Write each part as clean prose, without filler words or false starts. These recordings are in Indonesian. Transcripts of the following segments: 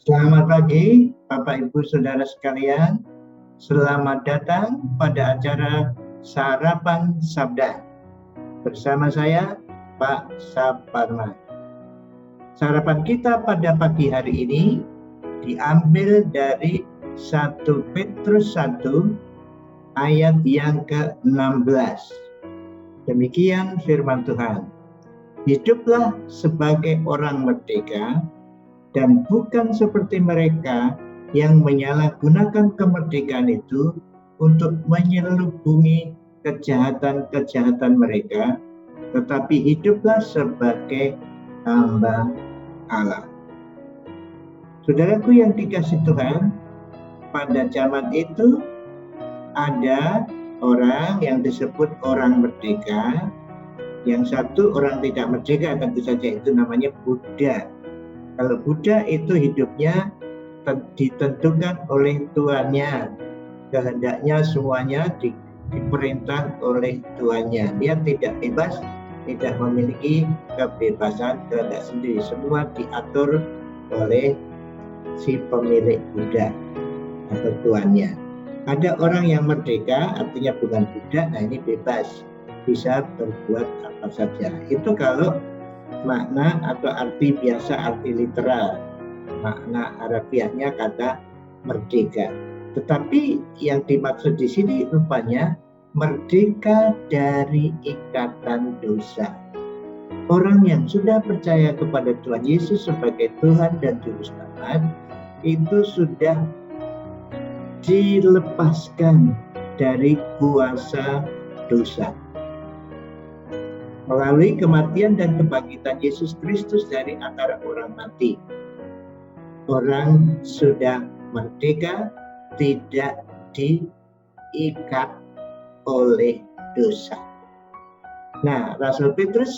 Selamat pagi, Bapak Ibu Saudara sekalian. Selamat datang pada acara Sarapan Sabda. Bersama saya, Pak Saparman. Sarapan kita pada pagi hari ini diambil dari 1 Petrus 1 ayat yang ke-16. Demikian firman Tuhan. Hiduplah sebagai orang merdeka dan bukan seperti mereka yang menyalahgunakan kemerdekaan itu untuk menyelubungi kejahatan-kejahatan mereka, tetapi hiduplah sebagai hamba Allah. Saudaraku yang dikasihi Tuhan, pada zaman itu ada orang yang disebut orang merdeka, yang satu orang tidak merdeka, tentu saja itu namanya Buddha. Kalau Buddha itu hidupnya ditentukan oleh tuannya, kehendaknya semuanya diperintah oleh tuannya. Dia tidak bebas, tidak memiliki kebebasan kehendak sendiri. Semua diatur oleh si pemilik Buddha atau tuannya. Ada orang yang merdeka, artinya bukan Buddha, nah ini bebas, bisa berbuat apa saja. Itu kalau makna atau arti biasa, arti literal. Makna harafiahnya kata merdeka. Tetapi yang dimaksud di sini rupanya merdeka dari ikatan dosa. Orang yang sudah percaya kepada Tuhan Yesus sebagai Tuhan dan Juru Selamat itu sudah dilepaskan dari kuasa dosa. Melalui kematian dan kebangkitan Yesus Kristus dari antara orang mati, orang sudah merdeka, tidak diikat oleh dosa. Nah, Rasul Petrus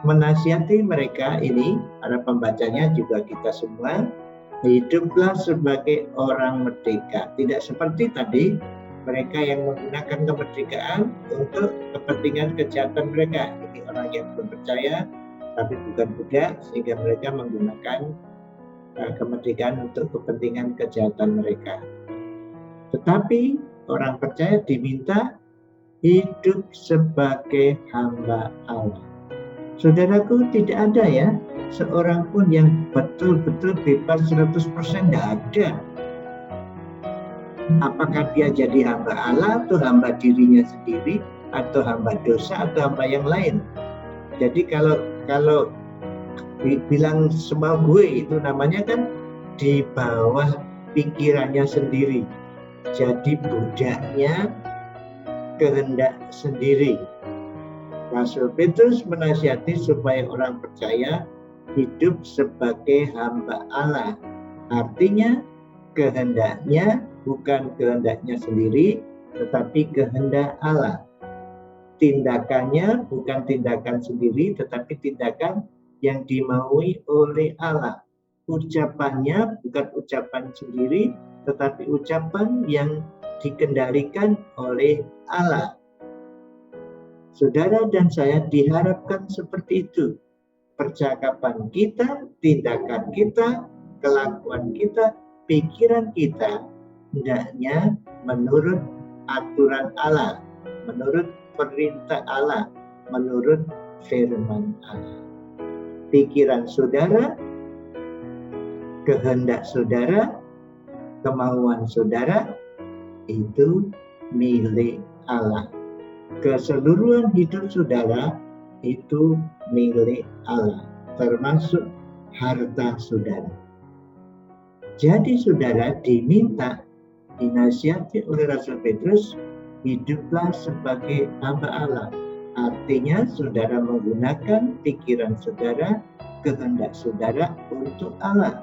menasihati mereka ini, para pembacanya juga kita semua, hiduplah sebagai orang merdeka. Tidak seperti tadi, mereka yang menggunakan kemerdekaan untuk kepentingan kejahatan mereka. Ini orang yang belum percaya, tapi bukan Buddha, sehingga mereka menggunakan kemerdekaan untuk kepentingan kejahatan mereka. Tetapi orang percaya diminta hidup sebagai hamba Allah. Saudaraku, tidak ada ya seorang pun yang betul-betul bebas 100%, tidak ada. Apakah dia jadi hamba Allah atau hamba dirinya sendiri atau hamba dosa atau hamba yang lain. Jadi kalau bilang semau gue itu namanya kan di bawah pikirannya sendiri. Jadi budaknya kehendak sendiri. Rasul Petrus menasihati supaya orang percaya hidup sebagai hamba Allah. Artinya kehendaknya bukan kehendaknya sendiri, tetapi kehendak Allah. Tindakannya bukan tindakan sendiri, tetapi tindakan yang dimaui oleh Allah. Ucapannya bukan ucapan sendiri, tetapi ucapan yang dikendalikan oleh Allah. Saudara dan saya diharapkan seperti itu. Percakapan kita, tindakan kita, kelakuan kita, pikiran kita hendaknya menurut aturan Allah, menurut perintah Allah, menurut firman Allah. Pikiran saudara, kehendak saudara, kemauan saudara itu milik Allah. Keseluruhan hidup saudara itu milik Allah, termasuk harta saudara. Jadi saudara diminta, dinasihati oleh Rasul Petrus, hiduplah sebagai hamba Allah. Artinya saudara menggunakan pikiran saudara, kehendak saudara untuk Allah.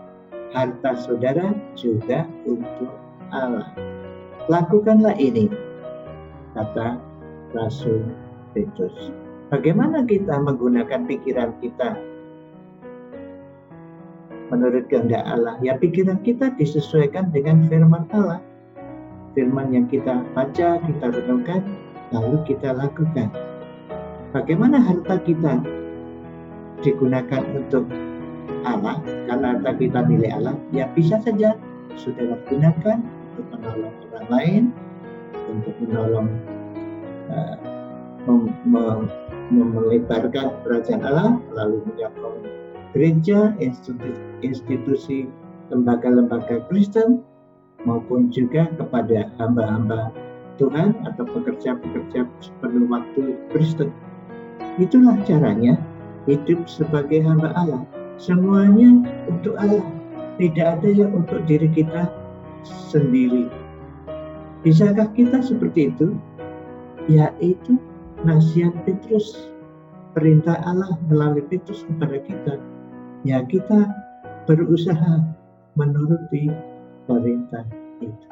Harta saudara juga untuk Allah. Lakukanlah ini, kata Rasul Petrus. Bagaimana kita menggunakan pikiran kita menurut kehendak Allah? Ya, pikiran kita disesuaikan dengan firman Allah. Firman yang kita baca, kita renungkan, lalu kita lakukan. Bagaimana harta kita digunakan untuk Allah, karena kita milik Allah, ya bisa saja saudara gunakan untuk menolong orang lain, untuk menolong melebarkan kerajaan Allah melalui menyokong gereja, institusi, lembaga-lembaga Kristen, maupun juga kepada hamba-hamba Tuhan atau pekerja-pekerja sepenuh waktu Kristen. Itulah caranya hidup sebagai hamba Allah. Semuanya untuk Allah. Tidak ada yang untuk diri kita sendiri. Bisakah kita seperti itu? Yaitu nasihat Petrus, perintah Allah melalui Petrus kepada kita. Ya, kita berusaha menuruti perintah itu.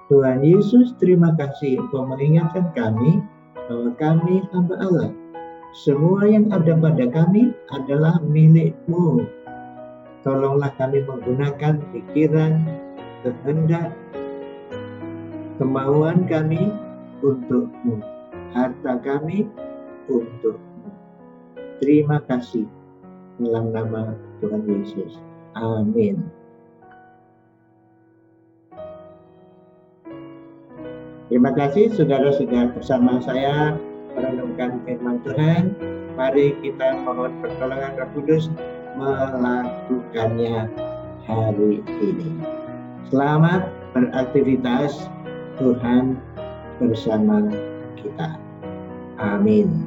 Tuhan Yesus, terima kasih Engkau mengingatkan kami bahwa kami hamba Allah. Semua yang ada pada kami adalah milik-Mu. Tolonglah kami menggunakan pikiran, kehendak, kemauan kami untuk-Mu, harta kami untuk-Mu. Terima kasih dalam nama Tuhan Yesus. Amin. Terima kasih saudara-saudara, bersama saya merenungkan firman Tuhan. Mari kita mohon pertolongan Roh Kudus melakukannya hari ini. Selamat beraktivitas, Tuhan bersama kita. Amin.